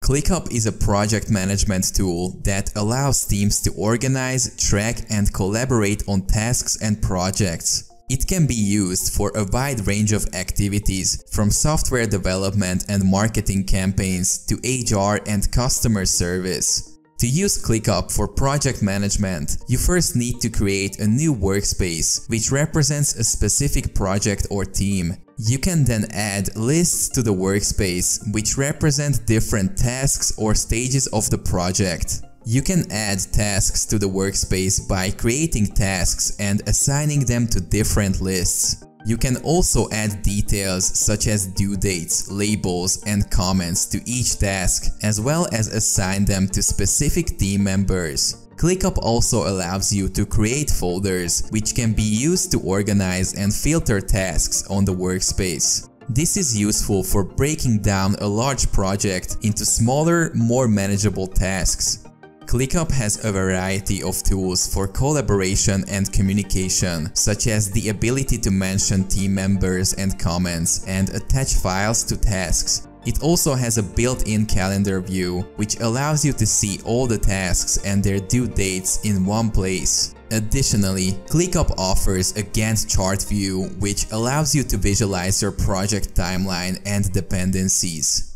Clickup is a project management tool that allows teams to organize, track, and collaborate on tasks and projects. It can be used for a wide range of activities, from software development and marketing campaigns to HR and customer service. To use Clickup for project management, you first need to create a new workspace which represents a specific project or team. You can then add lists to the workspace which represent different tasks or stages of the project. You can add tasks to the workspace by creating tasks and assigning them to different lists. You can also add details such as due dates, labels, and comments to each task, as well as assign them to specific team members. Clickup also allows you to create folders, which can be used to organize and filter tasks on the workspace. This is useful for breaking down a large project into smaller, more manageable tasks. Clickup has a variety of tools for collaboration and communication, such as the ability to mention team members and comments and attach files to tasks. It also has a built-in calendar view, which allows you to see all the tasks and their due dates in one place. Additionally, Clickup offers a Gantt chart view, which allows you to visualize your project timeline and dependencies.